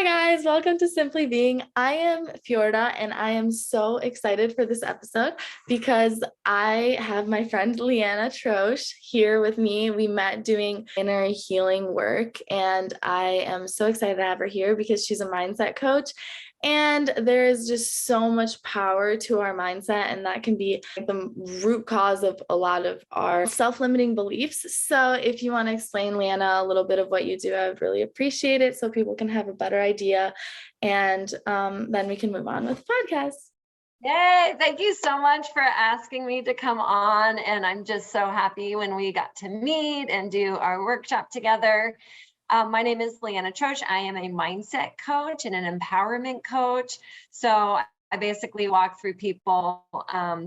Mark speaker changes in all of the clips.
Speaker 1: guys, welcome to Simply Being. I am Fjorda and I am so excited for this episode because I have my friend Leanna Troesh here with me. We met doing inner healing work and I am so excited to have her here because she's a mindset coach. And there is just so much power to our mindset, and that can be the root cause of a lot of our self-limiting beliefs. So if you want to explain, Leanna, a little bit of what you do, I would really appreciate it so people can have a better idea. And then we can move on with the podcast.
Speaker 2: Yay, thank you so much for asking me to come on. And I'm just so happy when we got to meet and do our workshop together. My name is Leanna Troesh. I am a mindset coach and an empowerment coach. So I basically walk through people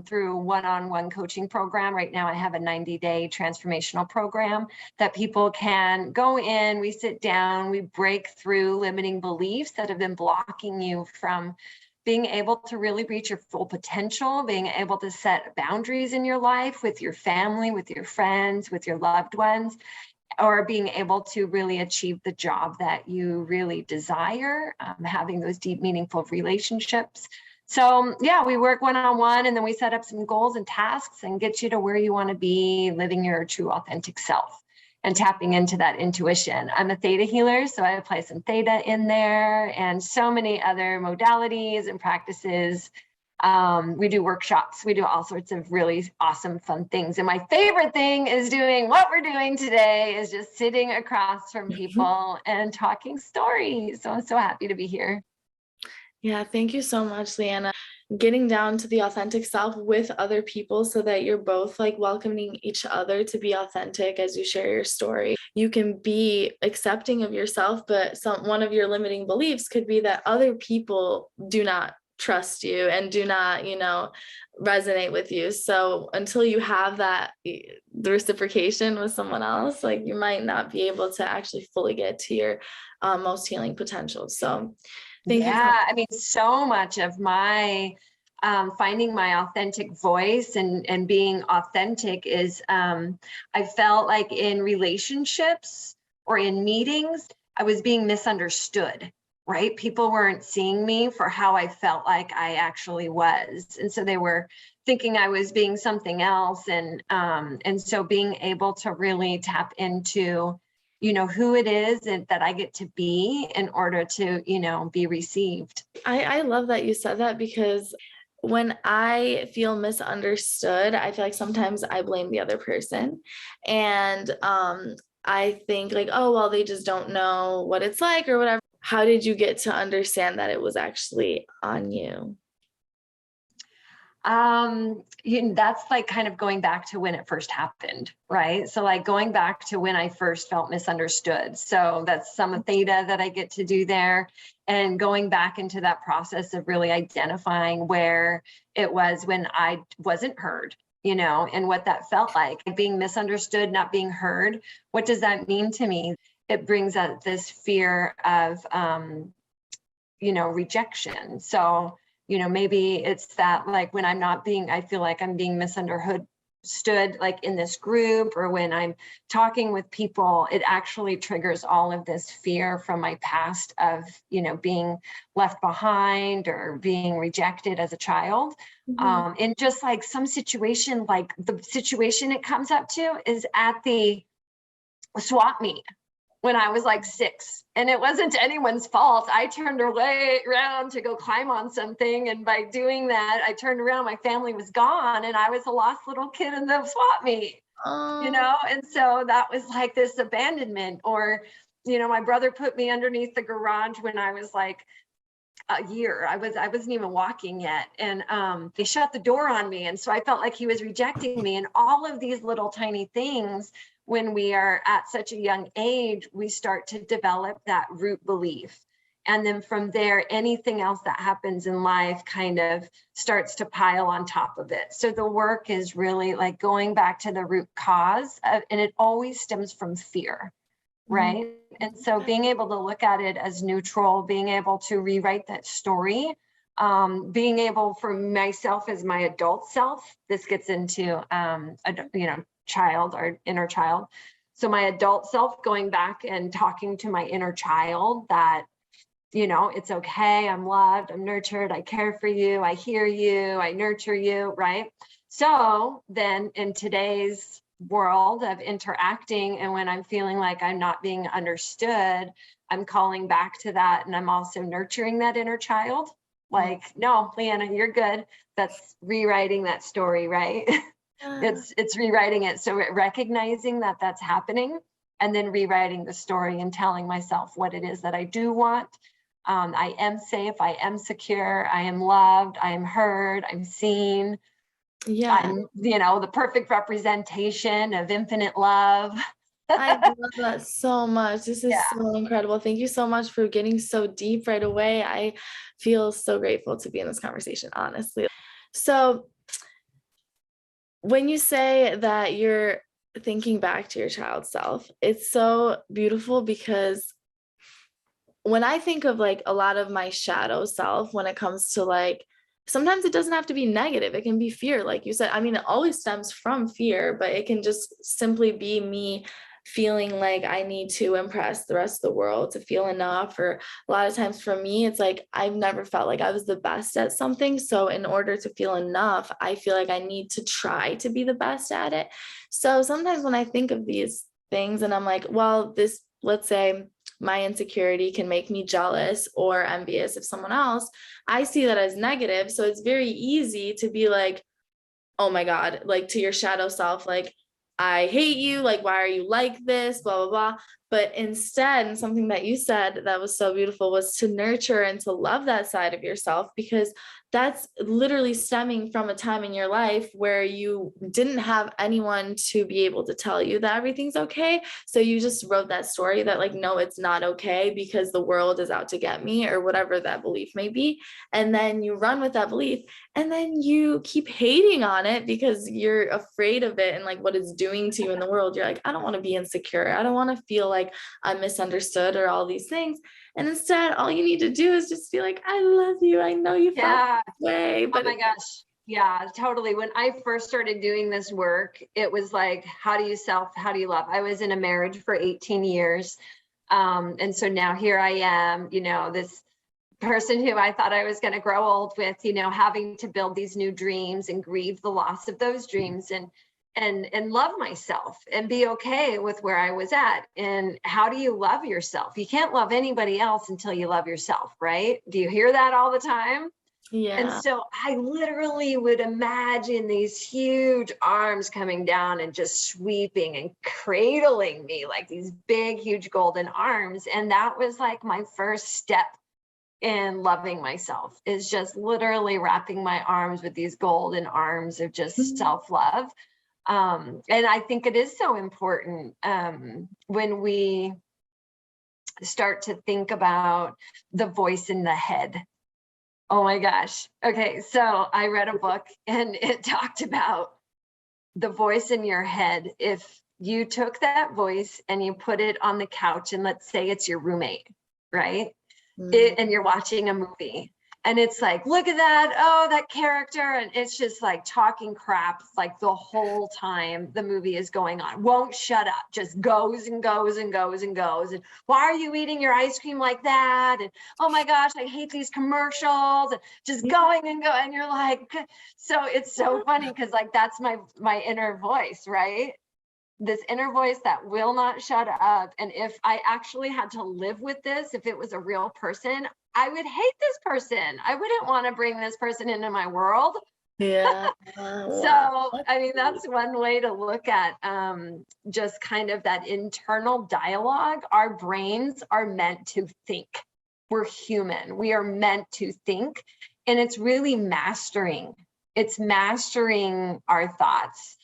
Speaker 2: through one-on-one coaching program. Right now I have a 90-day transformational program that people can go in, we sit down, we break through limiting beliefs that have been blocking you from being able to really reach your full potential, being able to set boundaries in your life with your family, with your friends, with your loved ones, or being able to really achieve the job that you really desire, having those deep, meaningful relationships. So yeah, we work one-on-one and then we set up some goals and tasks and get you to where you want to be, living your true authentic self and tapping into that intuition. I'm a theta healer, so I apply some theta in there and so many other modalities and practices. We do workshops, we do all sorts of really awesome, fun things. And my favorite thing is doing what we're doing today is just sitting across from people and talking stories. So I'm so happy to be here.
Speaker 1: Yeah, thank you so much, Leanna. Getting down to the authentic self with other people so that you're both like welcoming each other to be authentic as you share your story. You can be accepting of yourself, but one of your limiting beliefs could be that other people do not trust you and do not, resonate with you. So until you have that, the reciprocation with someone else, like you might not be able to actually fully get to your most healing potential. So thank you.
Speaker 2: I mean, so much of my finding my authentic voice and being authentic is I felt like in relationships or in meetings, I was being misunderstood, right? People weren't seeing me for how I felt like I actually was. And so they were thinking I was being something else. And so being able to really tap into who it is that I get to be in order to, be received.
Speaker 1: I love that you said that because when I feel misunderstood, I feel like sometimes I blame the other person. And I think like, oh, well, they just don't know what it's like or whatever. How did you get to understand that it was actually on you?
Speaker 2: That's like kind of going back to when it first happened, right? So like going back to when I first felt misunderstood. So that's some theta that I get to do there, and going back into that process of really identifying where it was when I wasn't heard, and what that felt like, being misunderstood, not being heard. What does that mean to me? It brings up this fear of, rejection. So maybe it's that like when I feel like I'm being misunderstood, like in this group, or when I'm talking with people, it actually triggers all of this fear from my past of, being left behind or being rejected as a child. Mm-hmm. And just like some situation, like the situation it comes up to is at the swap meet when I was like 6, and it wasn't anyone's fault. I turned around to go climb on something, and by doing that, I turned around, my family was gone, and I was a lost little kid in the swap meet, and so that was like this abandonment. Or, my brother put me underneath the garage when I was like a year. I wasn't even walking yet, and they shut the door on me, and so I felt like he was rejecting me. And all of these little tiny things, when we are at such a young age, we start to develop that root belief. And then from there, anything else that happens in life kind of starts to pile on top of it. So the work is really like going back to the root cause, and it always stems from fear, right? Mm-hmm. And so being able to look at it as neutral, being able to rewrite that story, being able for myself as my adult self, this gets into, child or inner child. So my adult self, going back and talking to my inner child that it's okay. I'm loved. I'm nurtured. I care for you. I hear you. I nurture you. Right. So then in today's world of interacting, and when I'm feeling like I'm not being understood, I'm calling back to that. And I'm also nurturing that inner child. Like, no, Leanna, you're good. That's rewriting that story, right? It's rewriting it. So recognizing that that's happening, and then rewriting the story and telling myself what it is that I do want. I am safe. I am secure. I am loved. I am heard. I'm seen.
Speaker 1: Yeah.
Speaker 2: I'm, the perfect representation of infinite love.
Speaker 1: I love that so much. This is so incredible. Thank you so much for getting so deep right away. I feel so grateful to be in this conversation, honestly. So when you say that you're thinking back to your child self, it's so beautiful, because when I think of like a lot of my shadow self, when it comes to like, sometimes it doesn't have to be negative. It can be fear. Like you said, I mean, it always stems from fear, but it can just simply be me feeling like I need to impress the rest of the world to feel enough. Or a lot of times for me, it's like, I've never felt like I was the best at something. So in order to feel enough, I feel like I need to try to be the best at it. So sometimes when I think of these things and I'm like, well, this, let's say, my insecurity can make me jealous or envious of someone else, I see that as negative. So it's very easy to be like, oh my God, like to your shadow self, like, I hate you. Like, why are you like this? Blah, blah, blah. But instead, and something that you said that was so beautiful, was to nurture and to love that side of yourself, because that's literally stemming from a time in your life where you didn't have anyone to be able to tell you that everything's okay. So you just wrote that story that like, no, it's not okay because the world is out to get me, or whatever that belief may be. And then you run with that belief, and then you keep hating on it because you're afraid of it and like what it's doing to you in the world. You're like, I don't want to be insecure. I don't want to feel like I'm misunderstood or all these things. And instead, all you need to do is just be like, I love you. I know you felt this way. But
Speaker 2: oh my gosh. Yeah, totally. When I first started doing this work, it was like, how do you love? I was in a marriage for 18 years. And so now here I am, this person who I thought I was going to grow old with, having to build these new dreams and grieve the loss of those dreams, and love myself and be okay with where I was at. And how do you love yourself? You can't love anybody else until you love yourself, right? Do you hear that all the time?
Speaker 1: yeah.
Speaker 2: And so I literally would imagine these huge arms coming down and just sweeping and cradling me, like these big, huge golden arms. And that was like my first step in loving myself, is just literally wrapping my arms with these golden arms of just self-love. And I think it is so important when we start to think about the voice in the head. Oh my gosh. Okay, so I read a book and it talked about the voice in your head. If you took that voice and you put it on the couch, and let's say it's your roommate, right? And you're watching a movie, and it's like, look at that, oh, that character, and it's just like talking crap like the whole time the movie is going on, won't shut up, just goes and goes and goes and goes, and why are you eating your ice cream like that, and oh my gosh, I hate these commercials, and just going and going, and you're like, so it's so funny because like that's my inner voice, right? This inner voice that will not shut up. And if I actually had to live with this, if it was a real person, I would hate this person. I wouldn't want to bring this person into my world.
Speaker 1: Yeah.
Speaker 2: So, I mean, that's one way to look at just kind of that internal dialogue. Our brains are meant to think. We're human. We are meant to think. And it's really mastering. It's mastering our thoughts.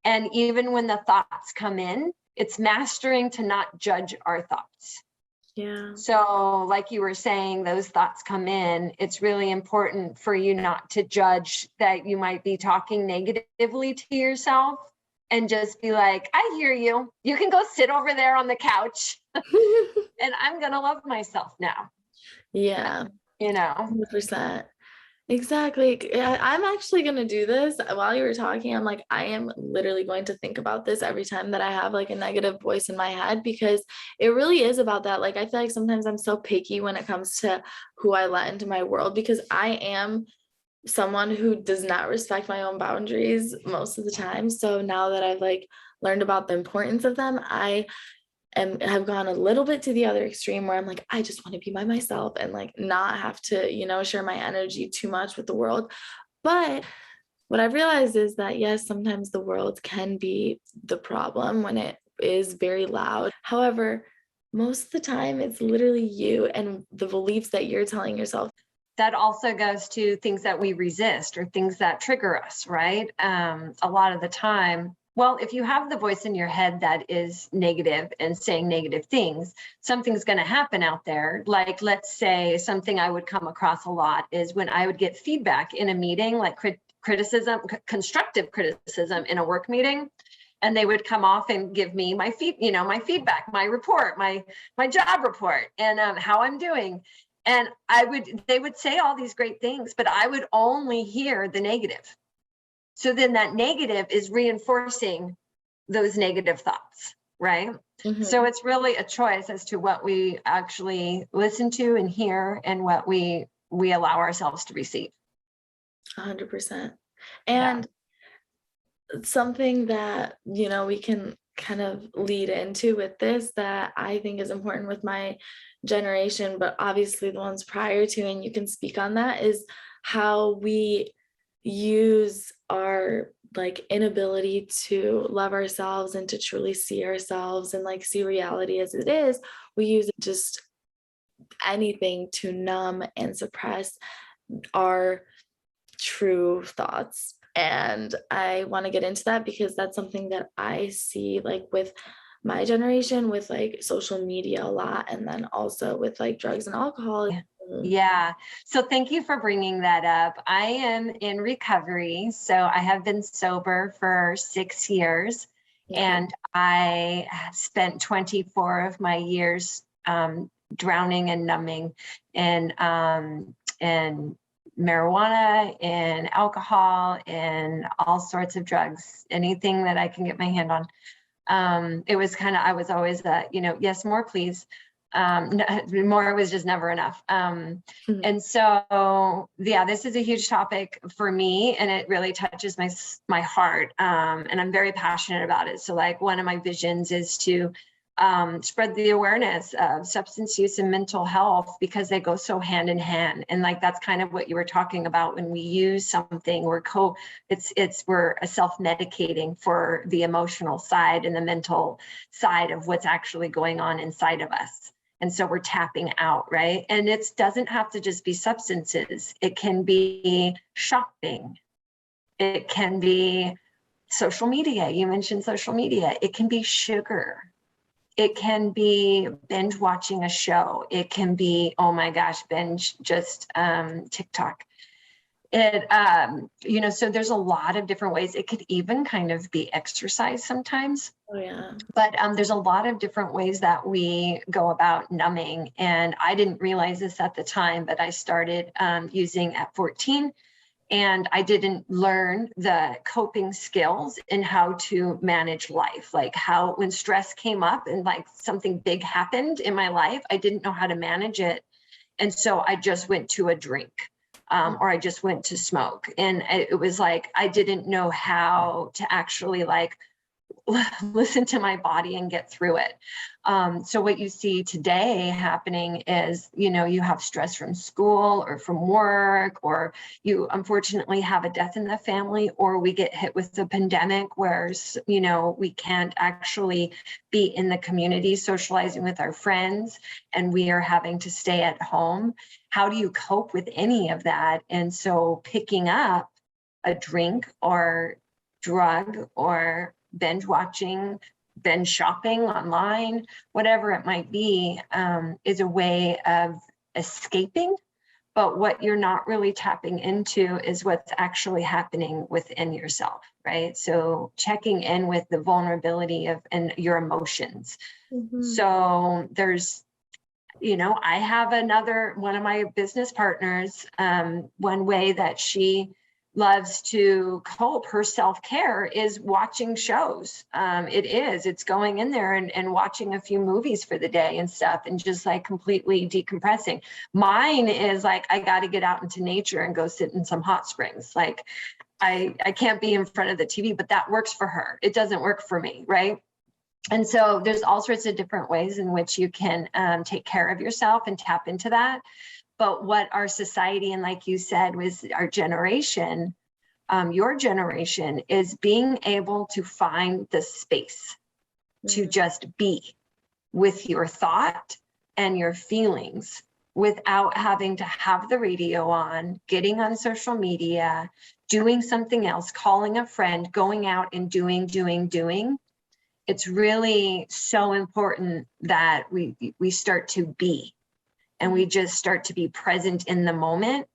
Speaker 2: And even when the thoughts come in, it's mastering to not judge our thoughts.
Speaker 1: Yeah.
Speaker 2: So like you were saying, those thoughts come in. It's really important for you not to judge that you might be talking negatively to yourself, and just be like, I hear you. You can go sit over there on the couch and I'm going to love myself now.
Speaker 1: Yeah.
Speaker 2: 100%.
Speaker 1: Exactly. I'm actually going to do this while you were talking. I'm like, I am literally going to think about this every time that I have like a negative voice in my head, because it really is about that. Like, I feel like sometimes I'm so picky when it comes to who I let into my world, because I am someone who does not respect my own boundaries most of the time. So now that I've like learned about the importance of them, I and have gone a little bit to the other extreme where I'm like, I just want to be by myself and like not have to, share my energy too much with the world. But what I've realized is that, yes, sometimes the world can be the problem when it is very loud. However, most of the time, it's literally you and the beliefs that you're telling yourself.
Speaker 2: That also goes to things that we resist or things that trigger us, right? A lot of the time, well, if you have the voice in your head that is negative and saying negative things, something's going to happen out there. Like, let's say something I would come across a lot is when I would get feedback in a meeting, like criticism, constructive criticism in a work meeting. And they would come off and give me my my feedback, my report, my job report, and how I'm doing. And they would say all these great things, but I would only hear the negative. So then that negative is reinforcing those negative thoughts, right?
Speaker 1: Mm-hmm.
Speaker 2: So it's really a choice as to what we actually listen to and hear and what we allow ourselves to receive.
Speaker 1: 100%. And something that, we can kind of lead into with this that I think is important with my generation, but obviously the ones prior to, and you can speak on that, is how we use our like inability to love ourselves and to truly see ourselves and like see reality as it is. We use just anything to numb and suppress our true thoughts. And I want to get into that because that's something that I see like with my generation, with like social media a lot, and then also with like drugs and alcohol.
Speaker 2: Yeah. So thank you for bringing that up. I am in recovery. So I have been sober for 6 years, and I spent 24 of my years drowning and numbing in marijuana and alcohol and all sorts of drugs, anything that I can get my hand on. It was I was always yes, more please. More was just never enough. And so, this is a huge topic for me, and it really touches my heart. And I'm very passionate about it. So like one of my visions is to spread the awareness of substance use and mental health, because they go so hand in hand. And like, that's kind of what you were talking about. When we use something, we're self-medicating for the emotional side and the mental side of what's actually going on inside of us. And so we're tapping out, right? And it doesn't have to just be substances. It can be shopping. It can be social media. You mentioned social media. It can be sugar. It can be binge watching a show. It can be, oh my gosh, binge just TikTok. So there's a lot of different ways. It could even kind of be exercise sometimes.
Speaker 1: Oh yeah.
Speaker 2: But there's a lot of different ways that we go about numbing. And I didn't realize this at the time, but I started using at 14. And I didn't learn the coping skills in how to manage life, like how when stress came up and like something big happened in my life, I didn't know how to manage it. And so I just went to a drink or I just went to smoke. And it was like, I didn't know how to actually like listen to my body and get through it. So what you see today happening is, you have stress from school or from work, or you unfortunately have a death in the family, or we get hit with the pandemic where, we can't actually be in the community socializing with our friends, and we are having to stay at home. How do you cope with any of that? And so picking up a drink or drug or binge watching, binge shopping online, whatever it might be, is a way of escaping. But what you're not really tapping into is what's actually happening within yourself, right? So checking in with the vulnerability and your emotions. So there's, I have one of my business partners, one way that she loves to cope, her self-care is watching shows. It's going in there and watching a few movies for the day and stuff, and just like completely decompressing. Mine is like, I got to get out into nature and go sit in some hot springs. Like I can't be in front of the TV, but that works for her. It doesn't work for me, right? And so there's all sorts of different ways in which you can take care of yourself and tap into that. But what our society, and like you said, was our generation, your generation, is being able to find the space to just be with your thought and your feelings without having to have the radio on, getting on social media, doing something else, calling a friend, going out and doing. It's really so important that we start to be, and we just start to be present in the moment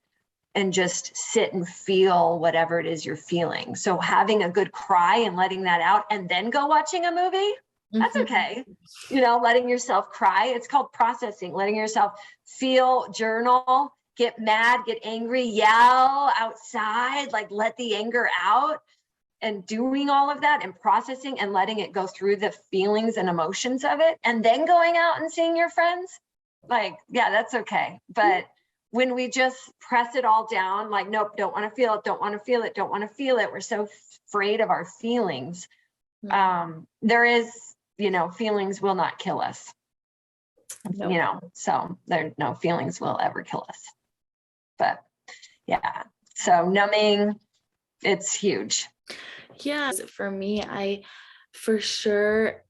Speaker 2: and just sit and feel whatever it is you're feeling. So having a good cry and letting that out and then go watching a movie, that's okay. Letting yourself cry, it's called processing, letting yourself feel, journal, get mad, get angry, yell outside, like let the anger out, and doing all of that and processing and letting it go through the feelings and emotions of it, and then going out and seeing your friends, like, yeah, that's okay. But when we just press it all down, like, nope, don't want to feel it, don't want to feel it, don't want to feel it, we're so afraid of our feelings. There is, feelings will not kill us. Nope. So there, no feelings will ever kill us. But yeah, so numbing, it's huge.
Speaker 1: Yeah, for me, I for sure,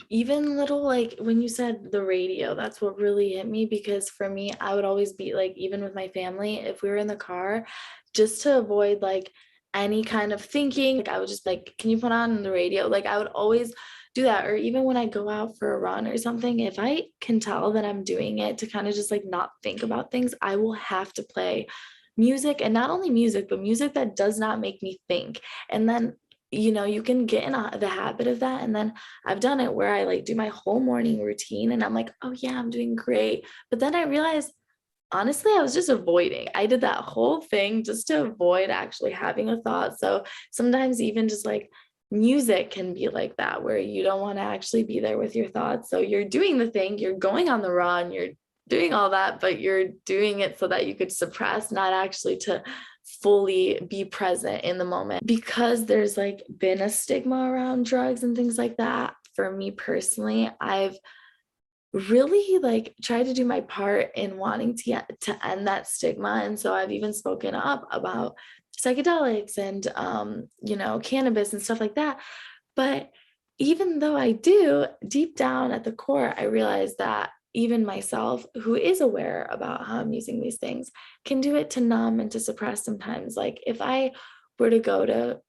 Speaker 1: even little, like when you said the radio, that's what really hit me, because for me, I would always be like, even with my family, if we were in the car, just to avoid like any kind of thinking, like I would just like, can you put on the radio? Like I would always do that. Or even when I go out for a run or something, if I can tell that I'm doing it to kind of just like not think about things, I will have to play music, and not only music, but music that does not make me think. And then you can get in the habit of that. And then I've done it where I like do my whole morning routine and I'm like, oh yeah, I'm doing great. But then I realized, honestly, I was just avoiding. I did that whole thing just to avoid actually having a thought. So sometimes even just like music can be like that, where you don't want to actually be there with your thoughts. So you're doing the thing, you're going on the run, you're doing all that, but you're doing it so that you could suppress, not actually to fully be present in the moment. Because there's like been a stigma around drugs and things like that, for me personally, I've really like tried to do my part in wanting to end that stigma. And so I've even spoken up about psychedelics and cannabis and stuff like that. But even though I do, deep down at the core, I realize that even myself, who is aware about how I'm using these things, can do it to numb and to suppress sometimes. Like if I were to go to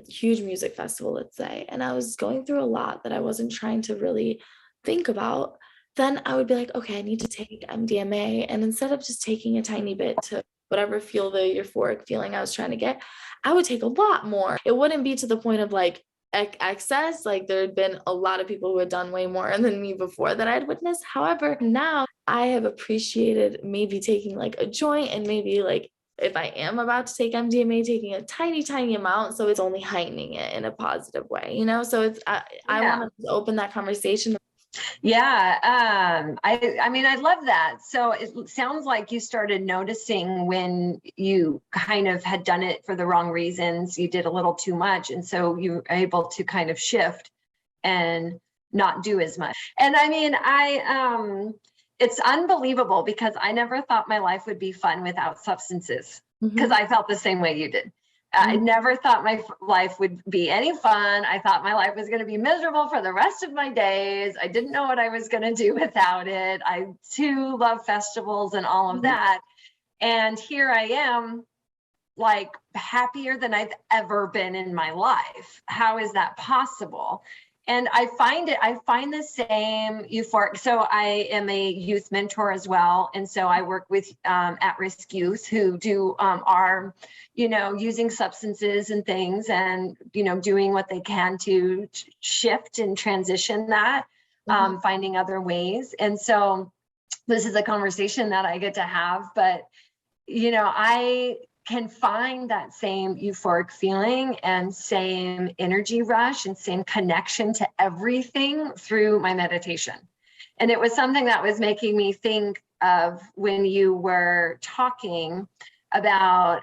Speaker 1: huge music festival, let's say, and I was going through a lot that I wasn't trying to really think about, then I would be like, okay, I need to take MDMA. And instead of just taking a tiny bit to whatever feel the euphoric feeling I was trying to get, I would take a lot more. It wouldn't be to the point of like excess. Like there had been a lot of people who had done way more than me before that I'd witnessed. However, now I have appreciated maybe taking like a joint, and maybe like if I am about to take MDMA, taking a tiny amount, so it's only heightening it in a positive way, So it's I want to open that conversation.
Speaker 2: Yeah, I mean, I love that. So it sounds like you started noticing when you kind of had done it for the wrong reasons, you did a little too much, and so you were able to kind of shift and not do as much. And I mean, it's unbelievable, because I never thought my life would be fun without substances, because I felt the same way you did. I never thought my life would be any fun. I thought my life was going to be miserable for the rest of my days. I didn't know what I was going to do without it. I too love festivals and all of that. And here I am, like happier than I've ever been in my life. How is that possible? And I find the same euphoric. So I am a youth mentor as well. And so I work with at-risk youth who are, using substances and things, and, doing what they can to shift and transition that, finding other ways. And so this is a conversation that I get to have, but I can find that same euphoric feeling and same energy rush and same connection to everything through my meditation. And it was something that was making me think of when you were talking about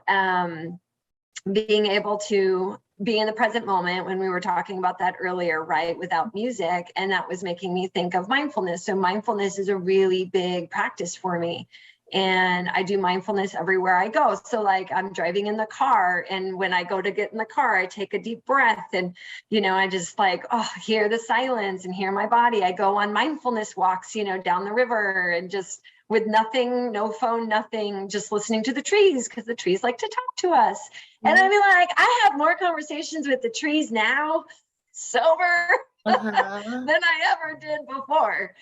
Speaker 2: being able to be in the present moment, when we were talking about that earlier, right, without music. And that was making me think of mindfulness. So mindfulness is a really big practice for me. And I do mindfulness everywhere I go. So like I'm driving in the car, and when I go to get in the car, I take a deep breath, and, I just like, hear the silence and hear my body. I go on mindfulness walks, down the river, and just with nothing, no phone, nothing, just listening to the trees, because the trees like to talk to us. And I mean, like, I have more conversations with the trees now, sober, than I ever did before.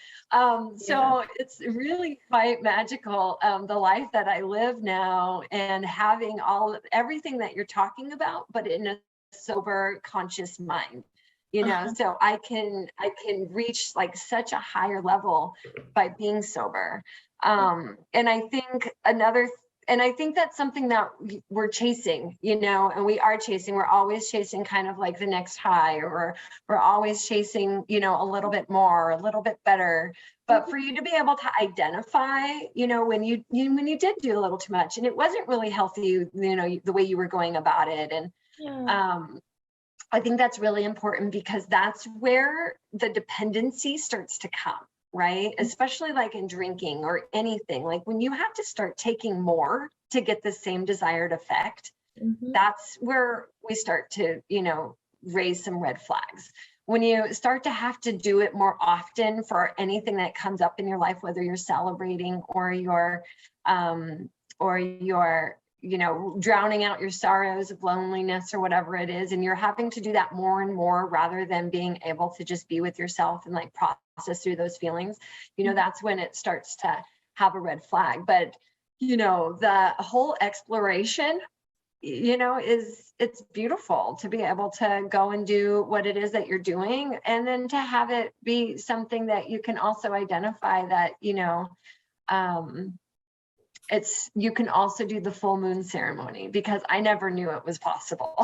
Speaker 2: So it's really quite magical, the life that I live now, and having everything that you're talking about, but in a sober, conscious mind. So I can reach like such a higher level by being sober. And I think that's something that we're chasing, and we are chasing. We're always chasing kind of like the next high, or we're always chasing, a little bit more, a little bit better. But for you to be able to identify, when you did do a little too much and it wasn't really healthy, the way you were going about it. And I think that's really important, because that's where the dependency starts to come. Right? Especially like in drinking or anything, like when you have to start taking more to get the same desired effect, that's where we start to, raise some red flags. When you start to have to do it more often for anything that comes up in your life, whether you're celebrating or you're drowning out your sorrows of loneliness or whatever it is, and you're having to do that more and more rather than being able to just be with yourself and like process through those feelings, that's when it starts to have a red flag. But the whole exploration, it's beautiful to be able to go and do what it is that you're doing, and then to have it be something that you can also identify that you can also do the full moon ceremony, because I never knew it was possible.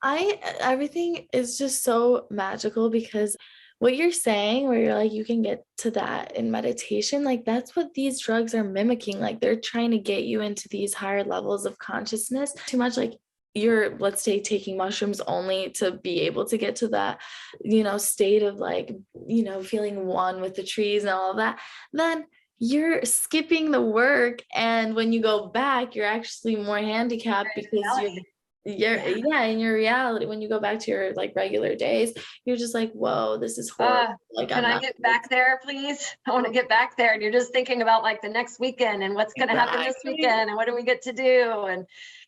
Speaker 1: Everything is just so magical, because what you're saying, where you're like, you can get to that in meditation, like that's what these drugs are mimicking. Like they're trying to get you into these higher levels of consciousness. Too much like you're, let's say, taking mushrooms only to be able to get to that, state of like, feeling one with the trees and all of that, then you're skipping the work. And when you go back, you're actually more handicapped, because in your reality, when you go back to your like regular days, you're just like, whoa, this is horrible. Like,
Speaker 2: can I get back there, please? I want to get back there. And you're just thinking about like the next weekend and what's going to happen this weekend and what do we get to do? And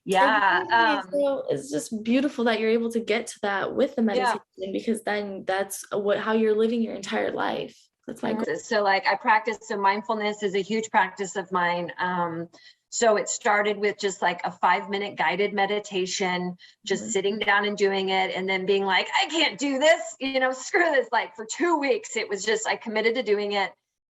Speaker 1: so it's just beautiful that you're able to get to that with the meditation, because then that's how you're living your entire life. That's my goal.
Speaker 2: So like I practice, so mindfulness is a huge practice of mine. So it started with just like a 5-minute guided meditation, just sitting down and doing it, and then being like, I can't do this, screw this. Like for 2 weeks, it was just, I committed to doing it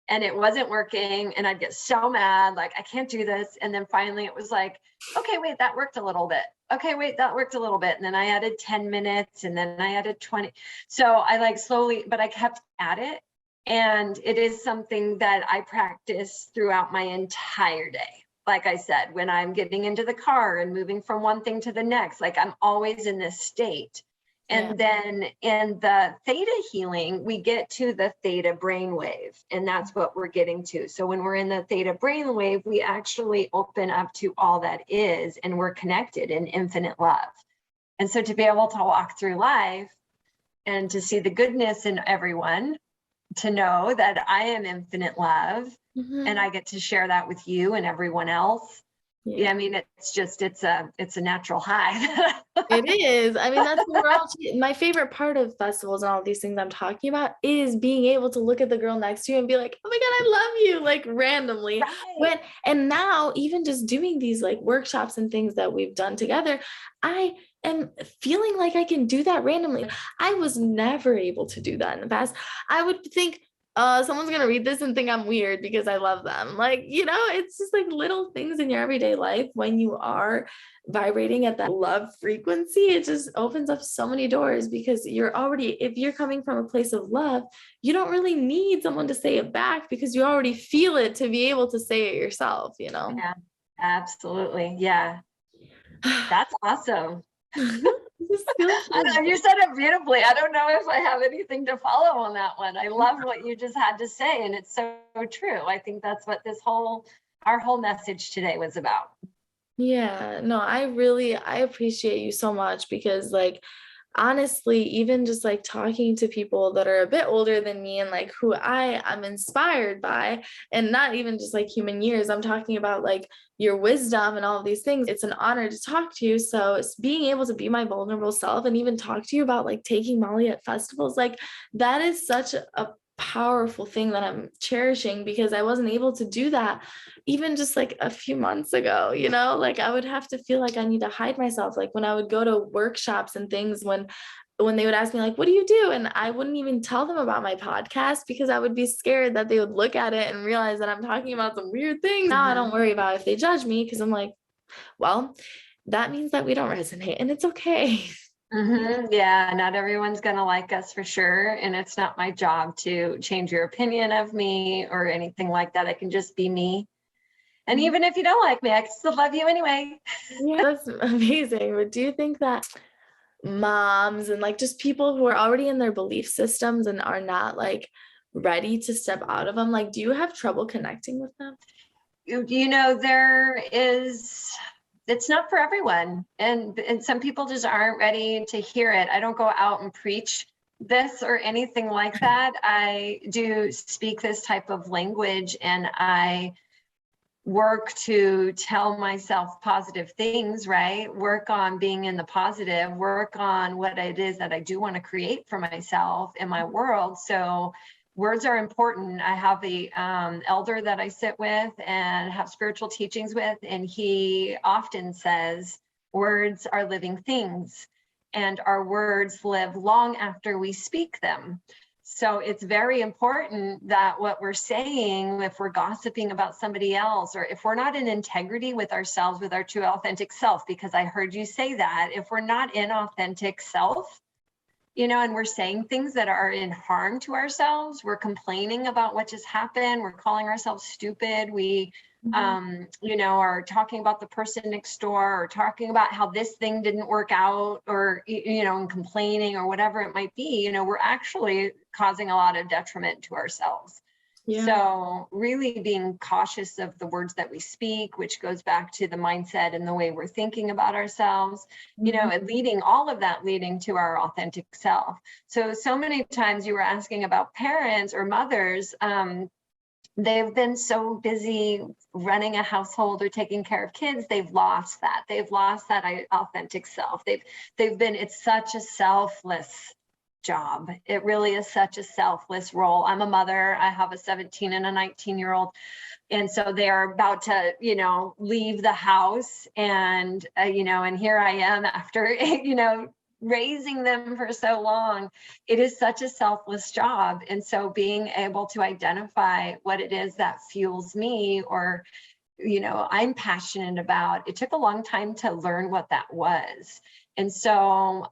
Speaker 2: and it wasn't working. And I'd get so mad, like, I can't do this. And then finally it was like, okay, wait, that worked a little bit. Okay, wait, that worked a little bit. And then I added 10 minutes and then I added 20. So I like slowly, but I kept at it. And it is something that I practice throughout my entire day. Like I said, when I'm getting into the car and moving from one thing to the next, like I'm always in this state. And then in the theta healing, we get to the theta brainwave, and that's what we're getting to. So when we're in the theta brainwave, we actually open up to all that is, and we're connected in infinite love. And so to be able to walk through life and to see the goodness in everyone, to know that I am infinite love, and I get to share that with you and everyone else. Yeah, I mean, it's a natural high.
Speaker 1: It is. I mean, that's what we're all, my favorite part of festivals and all these things I'm talking about is being able to look at the girl next to you and be like, oh my God, I love you, like randomly. Right. And now even just doing these like workshops and things that we've done together, I am feeling like I can do that randomly. I was never able to do that in the past. I would think, someone's gonna read this and think I'm weird because I love them. Like, it's just like little things in your everyday life when you are vibrating at that love frequency, it just opens up so many doors because if you're coming from a place of love, you don't really need someone to say it back because you already feel it to be able to say it yourself,
Speaker 2: Yeah, absolutely. Yeah. That's awesome.
Speaker 1: This feels
Speaker 2: I
Speaker 1: so
Speaker 2: know, you said it beautifully. I don't know if I have anything to follow on that one. I love what you just had to say, and it's so true. I think that's what our whole message today was about.
Speaker 1: Yeah, no, I appreciate you so much because like honestly, even just like talking to people that are a bit older than me and like who I'm inspired by, and not even just like human years, I'm talking about like your wisdom and all of these things. It's an honor to talk to you. So it's being able to be my vulnerable self and even talk to you about like taking Molly at festivals, like that is such a powerful thing that I'm cherishing because I wasn't able to do that even just like a few months ago, like I would have to feel like I need to hide myself. Like when I would go to workshops and things, when they would ask me like, what do you do? And I wouldn't even tell them about my podcast because I would be scared that they would look at it and realize that I'm talking about some weird things. Now I don't worry about if they judge me because I'm like, well, that means that we don't resonate and it's okay.
Speaker 2: Yeah, not everyone's going to like us for sure. And it's not my job to change your opinion of me or anything like that. I can just be me. And even if you don't like me, I can still love you anyway.
Speaker 1: Yeah, that's amazing. But do you think that moms and like just people who are already in their belief systems and are not like ready to step out of them, like do you have trouble connecting with them?
Speaker 2: There is, it's not for everyone. And some people just aren't ready to hear it. I don't go out and preach this or anything like that. I do speak this type of language, and I work to tell myself positive things, right? Work on being in the positive, work on what it is that I do want to create for myself in my world. So words are important. I have the elder that I sit with and have spiritual teachings with, and he often says, words are living things, and our words live long after we speak them. So it's very important that what we're saying, if we're gossiping about somebody else, or if we're not in integrity with ourselves, with our true authentic self, because I heard you say that, if we're not in authentic self, and we're saying things that are in harm to ourselves, we're complaining about what just happened, we're calling ourselves stupid, we are talking about the person next door, or talking about how this thing didn't work out, or and complaining or whatever it might be, we're actually causing a lot of detriment to ourselves.
Speaker 1: Yeah.
Speaker 2: So really being cautious of the words that we speak, which goes back to the mindset and the way we're thinking about ourselves, and all of that leading to our authentic self. So many times you were asking about parents or mothers, they've been so busy running a household or taking care of kids, they've lost that authentic self. It's such a selfless job. It really is such a selfless role. I'm a mother. I have a 17 and a 19-year-old. And so they are about to, leave the house, and, and here I am after, raising them for so long. It is such a selfless job. And so being able to identify what it is that fuels me, or, I'm passionate about, it took a long time to learn what that was. And so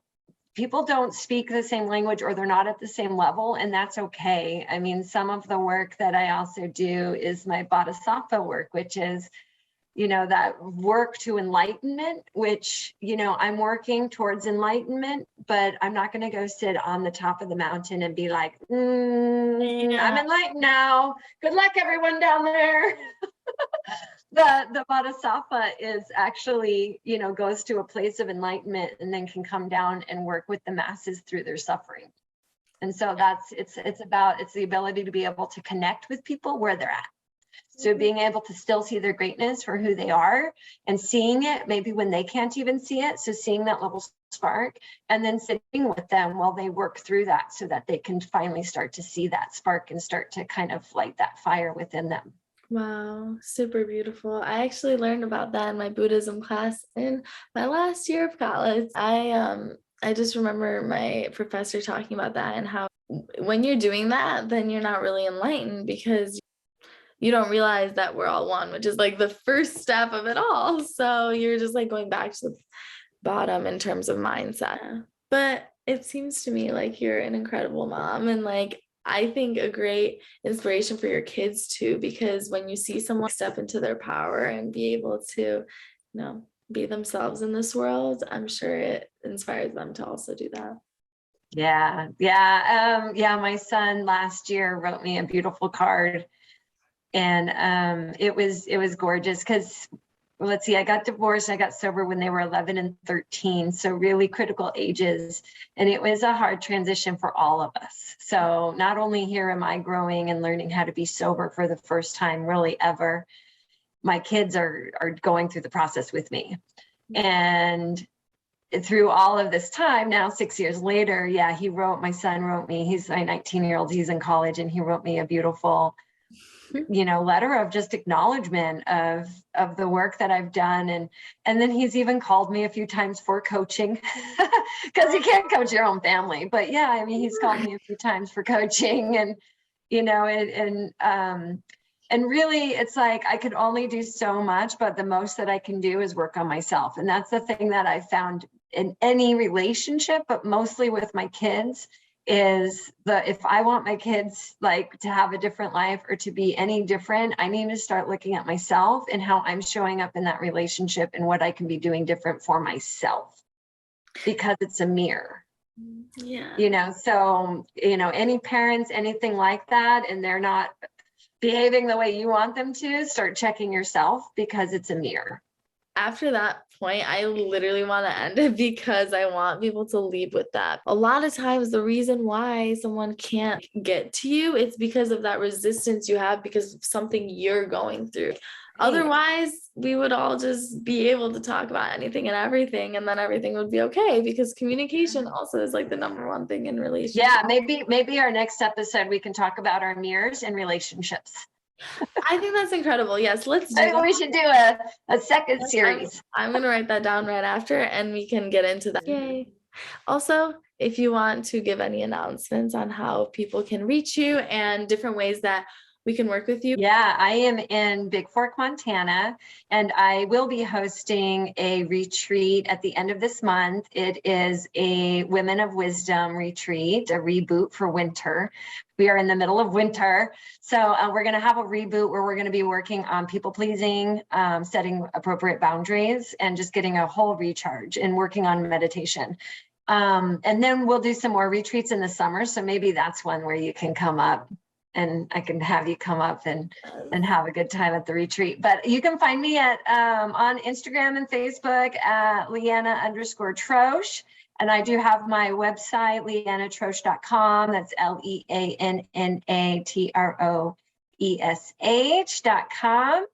Speaker 2: people don't speak the same language, or they're not at the same level, and that's okay. I mean, some of the work that I also do is my bodhisattva work, which is, that work to enlightenment, which, I'm working towards enlightenment, but I'm not going to go sit on the top of the mountain and be like, I'm enlightened now. Good luck, everyone down there. The bodhisattva is actually, goes to a place of enlightenment and then can come down and work with the masses through their suffering. And so it's the ability to be able to connect with people where they're at. So being able to still see their greatness for who they are, and seeing it maybe when they can't even see it. So seeing that little spark, and then sitting with them while they work through that, so that they can finally start to see that spark and start to kind of light that fire within them.
Speaker 1: Wow, super beautiful. I actually learned about that in my Buddhism class in my last year of college. I just remember my professor talking about that and how when you're doing that, then you're not really enlightened, because you don't realize that we're all one, which is like the first step of it all. So you're just like going back to the bottom in terms of mindset. But it seems to me like you're an incredible mom, and like I think a great inspiration for your kids too, because when you see someone step into their power and be able to, be themselves in this world, I'm sure it inspires them to also do that.
Speaker 2: Yeah. My son last year wrote me a beautiful card, and it was gorgeous because, let's see, I got divorced. I got sober when they were 11 and 13. So really critical ages. And it was a hard transition for all of us. So not only here am I growing and learning how to be sober for the first time really ever, my kids are going through the process with me. And through all of this time now, 6 years later, my son wrote me, he's my 19-year-old, he's in college, and he wrote me a beautiful letter of just acknowledgement of the work that I've done. And then he's even called me a few times for coaching, because you can't coach your own family. But he's called me a few times for coaching, and and really it's like I could only do so much, but the most that I can do is work on myself. And that's the thing that I found in any relationship, but mostly with my kids, is if I want my kids like to have a different life or to be any different, I need to start looking at myself and how I'm showing up in that relationship and what I can be doing different for myself, because it's a mirror. So any parents, anything like that, and they're not behaving the way you want them to, start checking yourself, because it's a mirror.
Speaker 1: After that point, I literally want to end it, because I want people to leave with that. A lot of times the reason why someone can't get to you, it's because of that resistance you have because of something you're going through. Otherwise, we would all just be able to talk about anything and everything, and then everything would be okay, because communication also is like the number one thing in relationships.
Speaker 2: Yeah, maybe our next episode we can talk about our mirrors in relationships.
Speaker 1: I think that's incredible. Yes, let's do that.
Speaker 2: We should do a second series.
Speaker 1: I'm going to write that down right after, and we can get into that. Yay. Also, if you want to give any announcements on how people can reach you and different ways that we can work with you.
Speaker 2: Yeah, I am in Big Fork, Montana, and I will be hosting a retreat at the end of this month. It is a Women of Wisdom retreat, a reboot for winter. We are in the middle of winter. So we're going to have a reboot where we're going to be working on people pleasing, setting appropriate boundaries, and just getting a whole recharge and working on meditation. And then we'll do some more retreats in the summer. So maybe that's one where you can come up, and I can have you come up and have a good time at the retreat. But you can find me at on Instagram and Facebook at Leanna_Troesh. And I do have my website, leannatroesh.com. That's LeannaTroesh.com.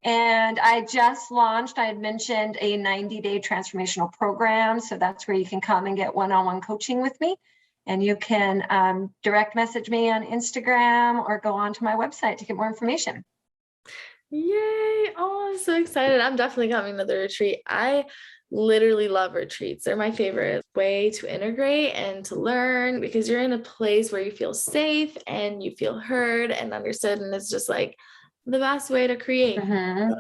Speaker 2: And I just launched, I had mentioned, a 90-day transformational program. So that's where you can come and get one-on-one coaching with me. And you can direct message me on Instagram or go onto my website to get more information.
Speaker 1: Yay. Oh, I'm so excited. I'm definitely coming to the retreat. I literally love retreats. They're my favorite way to integrate and to learn, because you're in a place where you feel safe and you feel heard and understood. And it's just like the best way to create. So,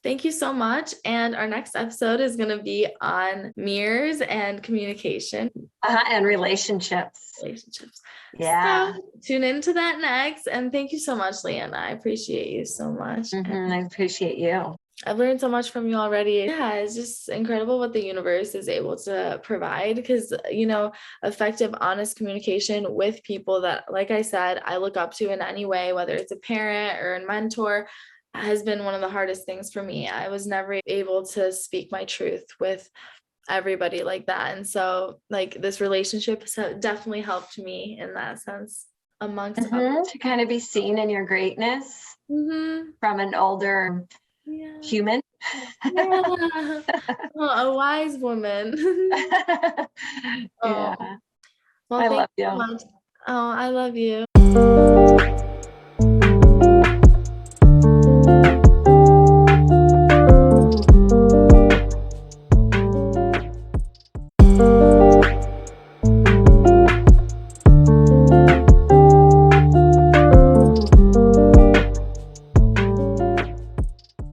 Speaker 1: thank you so much. And our next episode is going to be on mirrors and communication.
Speaker 2: And relationships. Yeah.
Speaker 1: So tune into that next. And thank you so much, Leanna. I appreciate you so much.
Speaker 2: I appreciate you.
Speaker 1: I've learned so much from you already. Yeah, it's just incredible what the universe is able to provide, because, effective, honest communication with people that, like I said, I look up to in any way, whether it's a parent or a mentor, has been one of the hardest things for me. I was never able to speak my truth with everybody like that. And so like this relationship has definitely helped me in that sense, amongst others.
Speaker 2: To kind of be seen in your greatness from an older human.
Speaker 1: A wise woman.
Speaker 2: Well, I love you.
Speaker 1: Oh, I love you.